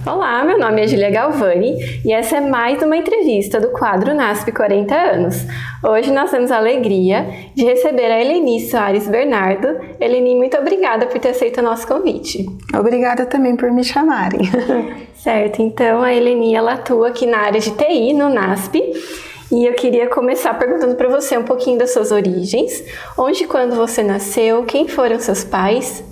Olá, meu nome é Julia Galvani e essa é mais uma entrevista do quadro NASP 40 anos. Hoje nós temos a alegria de receber a Eleni Soares Bernardo. Eleni, muito obrigada por ter aceito o nosso convite. Obrigada também por me chamarem. Certo, então a Eleni ela atua aqui na área de TI, no NASP. E eu queria começar perguntando para você um pouquinho das suas origens. Onde e quando você nasceu? Quem foram seus pais?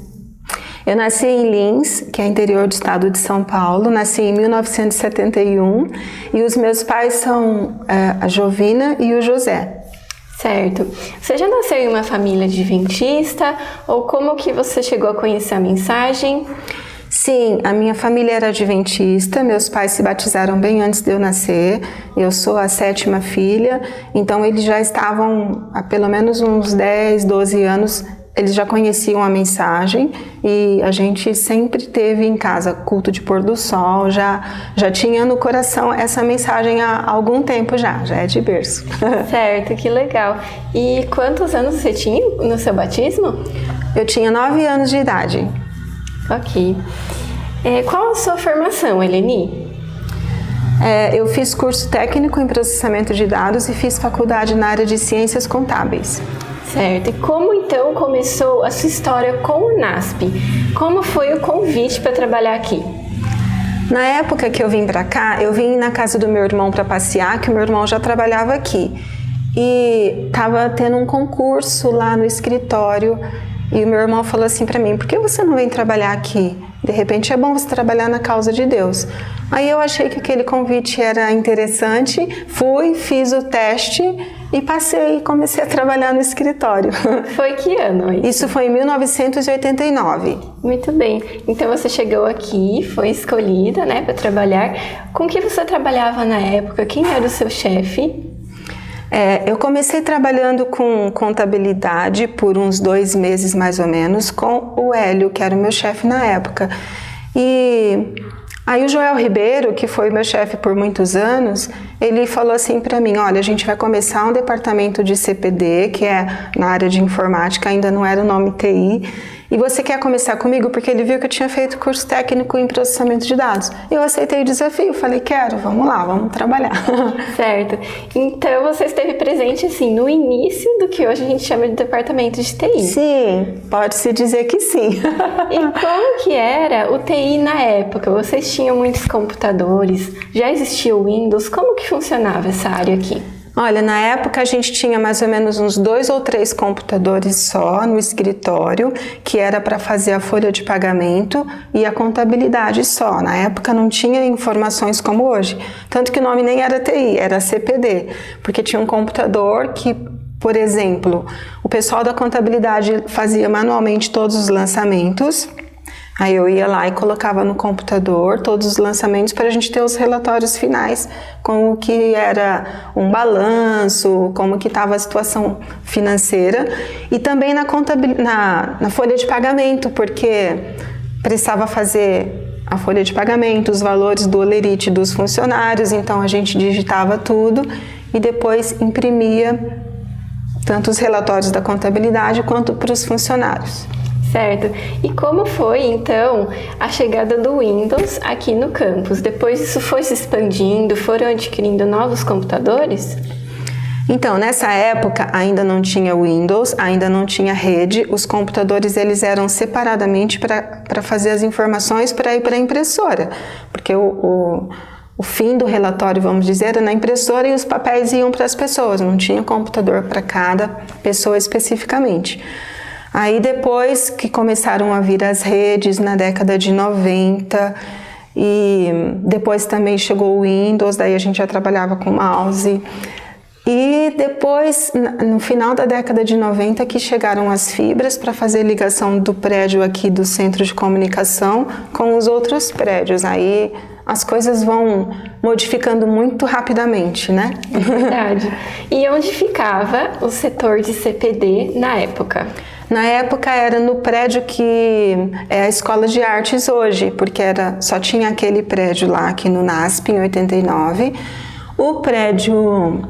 Eu nasci em Lins, que é interior do estado de São Paulo. Nasci em 1971 e os meus pais são a Jovina e o José. Certo. Você já nasceu em uma família adventista? Ou como que você chegou a conhecer a mensagem? Sim, a minha família era adventista, meus pais se batizaram bem antes de eu nascer, eu sou a 7ª filha, então eles já estavam há pelo menos uns 10, 12 anos, eles já conheciam a mensagem e a gente sempre teve em casa culto de pôr do sol, já tinha no coração essa mensagem há algum tempo já é de berço. Certo, que legal. E quantos anos você tinha no seu batismo? Eu tinha 9 anos de idade. Ok. Qual a sua formação, Eleni? Eu fiz curso técnico em processamento de dados e fiz faculdade na área de ciências contábeis. Certo. E como então começou a sua história com o NASP? Como foi o convite para trabalhar aqui? Na época que eu vim para cá, eu vim na casa do meu irmão para passear, que o meu irmão já trabalhava aqui. E estava tendo um concurso lá no escritório. E o meu irmão falou assim para mim, por que você não vem trabalhar aqui? De repente é bom você trabalhar na causa de Deus. Aí eu achei que aquele convite era interessante, fui, fiz o teste e passei e comecei a trabalhar no escritório. Foi que ano isso? Isso foi em 1989. Muito bem. Então você chegou aqui, foi escolhida, né, para trabalhar. Com que você trabalhava na época? Quem era o seu chefe? Eu comecei trabalhando com contabilidade por uns 2 meses mais ou menos com o Hélio, que era o meu chefe na época. E aí o Joel Ribeiro, que foi meu chefe por muitos anos, ele falou assim para mim, olha, a gente vai começar um departamento de CPD, que é na área de informática, ainda não era o nome TI, e você quer começar comigo? Porque ele viu que eu tinha feito curso técnico em processamento de dados. Eu aceitei o desafio, falei, quero, vamos lá, vamos trabalhar. Certo. Então você esteve presente assim no início do que hoje a gente chama de departamento de TI. Sim, pode-se dizer que sim. E como que era o TI na época? Vocês tinham muitos computadores? Já existia o Windows? Como que funcionava essa área aqui? Olha, na época a gente tinha mais ou menos uns 2 ou 3 computadores só no escritório, que era para fazer a folha de pagamento e a contabilidade só. Na época não tinha informações como hoje, tanto que o nome nem era TI, era CPD, porque tinha um computador que, por exemplo, o pessoal da contabilidade fazia manualmente todos os lançamentos. Aí eu ia lá e colocava no computador todos os lançamentos para a gente ter os relatórios finais, como que era um balanço, como que estava a situação financeira e também na folha de pagamento, porque precisava fazer a folha de pagamento, os valores do holerite dos funcionários, então a gente digitava tudo e depois imprimia tanto os relatórios da contabilidade quanto para os funcionários. Certo. E como foi, então, a chegada do Windows aqui no campus? Depois isso foi se expandindo, foram adquirindo novos computadores? Então, nessa época ainda não tinha Windows, ainda não tinha rede, os computadores eles eram separadamente para fazer as informações para ir para a impressora, porque o fim do relatório, vamos dizer, era na impressora e os papéis iam para as pessoas, não tinha computador para cada pessoa especificamente. Aí depois que começaram a vir as redes na década de 90 e depois também chegou o Windows, daí a gente já trabalhava com mouse. E depois, no final da década de 90, que chegaram as fibras para fazer ligação do prédio aqui do centro de comunicação com os outros prédios. Aí as coisas vão modificando muito rapidamente, né? É verdade. E onde ficava o setor de CPD na época? Na época era no prédio que é a Escola de Artes hoje, porque só tinha aquele prédio lá aqui no NASP, em 89. O prédio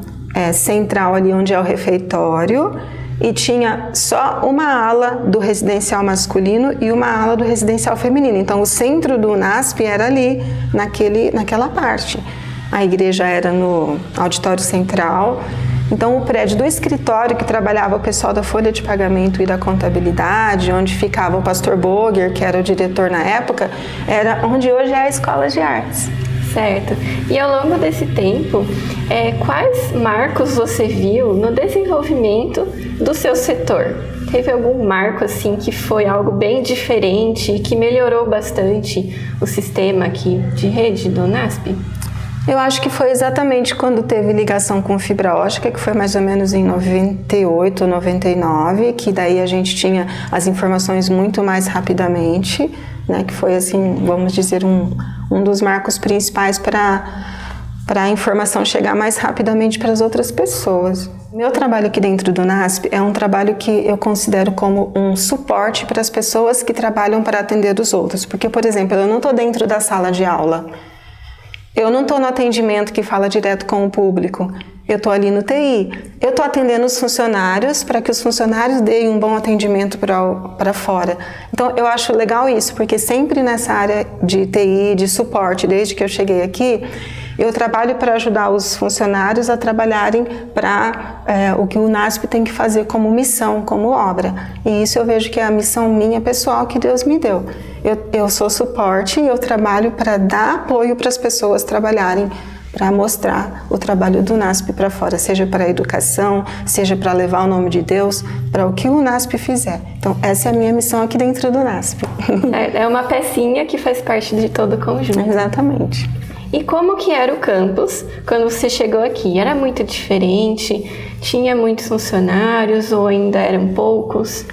central ali onde é o refeitório e tinha só uma ala do residencial masculino e uma ala do residencial feminino. Então, o centro do UNASP era ali, naquela parte. A igreja era no auditório central. Então, o prédio do escritório, que trabalhava o pessoal da folha de pagamento e da contabilidade, onde ficava o pastor Boger, que era o diretor na época, era onde hoje é a Escola de Artes. Certo. E ao longo desse tempo, quais marcos você viu no desenvolvimento do seu setor? Teve algum marco assim que foi algo bem diferente e que melhorou bastante o sistema aqui de rede do UNASP? Eu acho que foi exatamente quando teve ligação com fibra ótica, que foi mais ou menos em 98, 99, que daí a gente tinha as informações muito mais rapidamente, né? Que foi assim, vamos dizer, um dos marcos principais para a informação chegar mais rapidamente para as outras pessoas. Meu trabalho aqui dentro do UNASP é um trabalho que eu considero como um suporte para as pessoas que trabalham para atender os outros. Porque, por exemplo, eu não estou dentro da sala de aula. Eu não estou no atendimento que fala direto com o público, eu estou ali no TI. Eu estou atendendo os funcionários para que os funcionários deem um bom atendimento para fora. Então, eu acho legal isso, porque sempre nessa área de TI, de suporte, desde que eu cheguei aqui, eu trabalho para ajudar os funcionários a trabalharem para o que o UNASP tem que fazer como missão, como obra. E isso eu vejo que é a missão minha pessoal que Deus me deu. Eu sou suporte e eu trabalho para dar apoio para as pessoas trabalharem, para mostrar o trabalho do UNASP para fora, seja para a educação, seja para levar o nome de Deus, para o que o UNASP fizer. Então, essa é a minha missão aqui dentro do UNASP. É uma pecinha que faz parte de todo o conjunto. Exatamente. E como que era o campus quando você chegou aqui? Era muito diferente? Tinha muitos funcionários ou ainda eram poucos?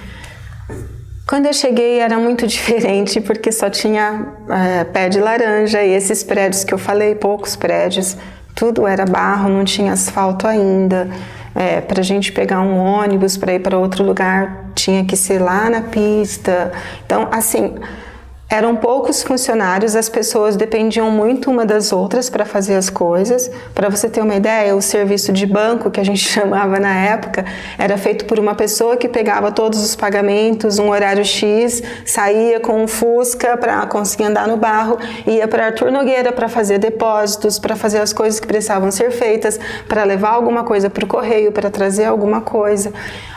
Quando eu cheguei era muito diferente porque só tinha pé de laranja e esses prédios que eu falei, poucos prédios, tudo era barro, não tinha asfalto ainda. Para a gente pegar um ônibus para ir para outro lugar tinha que ser lá na pista. Então, assim, eram poucos funcionários, as pessoas dependiam muito uma das outras para fazer as coisas. Para você ter uma ideia, o serviço de banco, que a gente chamava na época, era feito por uma pessoa que pegava todos os pagamentos, um horário X, saía com um Fusca para conseguir andar no barro, ia para Arthur Nogueira para fazer depósitos, para fazer as coisas que precisavam ser feitas, para levar alguma coisa para o correio, para trazer alguma coisa.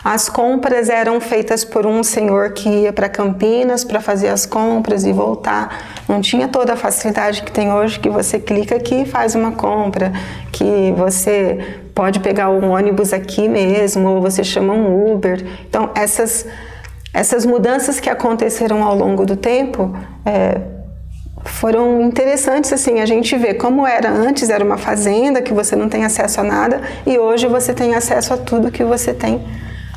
As compras eram feitas por um senhor que ia para Campinas para fazer as compras e voltar. Não tinha toda a facilidade que tem hoje, que você clica aqui e faz uma compra, que você pode pegar um ônibus aqui mesmo, ou você chama um Uber. Então, essas mudanças que aconteceram ao longo do tempo foram interessantes, assim, a gente vê como era antes, era uma fazenda que você não tem acesso a nada, e hoje você tem acesso a tudo que você tem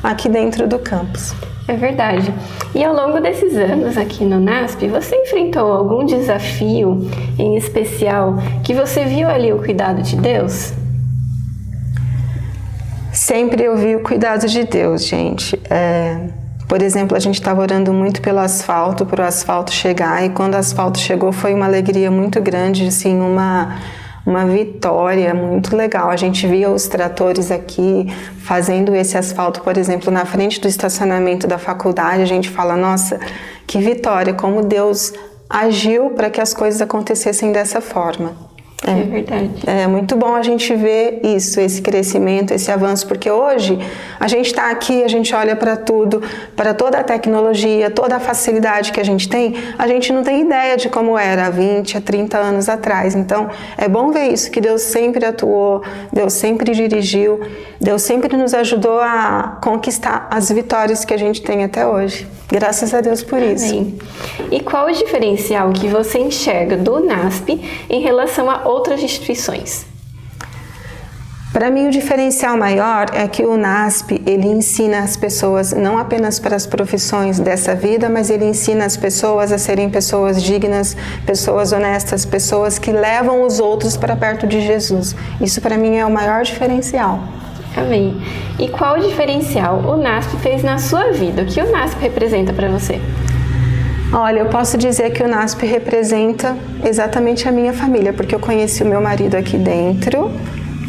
aqui dentro do campus. É verdade. E ao longo desses anos aqui no UNASP, você enfrentou algum desafio em especial que você viu ali o cuidado de Deus? Sempre eu vi o cuidado de Deus, gente. Por exemplo, a gente estava orando muito pelo asfalto, para o asfalto chegar, e quando o asfalto chegou foi uma alegria muito grande, assim, uma vitória muito legal. A gente via os tratores aqui fazendo esse asfalto, por exemplo, na frente do estacionamento da faculdade. A gente fala, nossa, que vitória, como Deus agiu para que as coisas acontecessem dessa forma. É verdade. É muito bom a gente ver isso, esse crescimento, esse avanço, porque hoje a gente está aqui, a gente olha para tudo, para toda a tecnologia, toda a facilidade que a gente não tem ideia de como era há 20, há 30 anos atrás. Então, é bom ver isso, que Deus sempre atuou, Deus sempre dirigiu, Deus sempre nos ajudou a conquistar as vitórias que a gente tem até hoje. Graças a Deus por isso. Amém. E qual o diferencial que você enxerga do UNASP em relação a outras instituições? Para mim, o diferencial maior é que o UNASP, ele ensina as pessoas, não apenas para as profissões dessa vida, mas ele ensina as pessoas a serem pessoas dignas, pessoas honestas, pessoas que levam os outros para perto de Jesus. Isso, para mim, é o maior diferencial. Amém. E qual o diferencial o UNASP fez na sua vida? O que o UNASP representa para você? Olha, eu posso dizer que o UNASP representa exatamente a minha família, porque eu conheci o meu marido aqui dentro,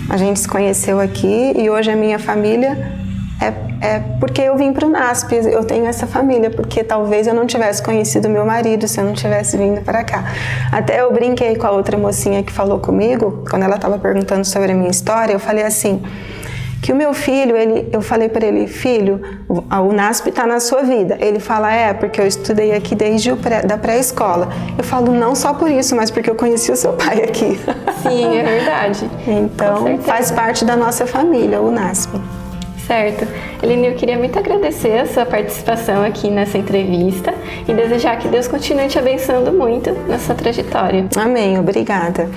a gente se conheceu aqui e hoje a minha família é é porque eu vim para o NASP, eu tenho essa família, porque talvez eu não tivesse conhecido meu marido se eu não tivesse vindo para cá. Até eu brinquei com a outra mocinha que falou comigo, quando ela estava perguntando sobre a minha história, eu falei assim, que o meu filho, eu falei para ele, filho, o NASP está na sua vida. Ele fala, porque eu estudei aqui desde da pré-escola. Eu falo, não só por isso, mas porque eu conheci o seu pai aqui. Sim, é verdade. Então, faz parte da nossa família, o NASP. Certo. Eline, eu queria muito agradecer a sua participação aqui nessa entrevista e desejar que Deus continue te abençoando muito na sua trajetória. Amém, obrigada.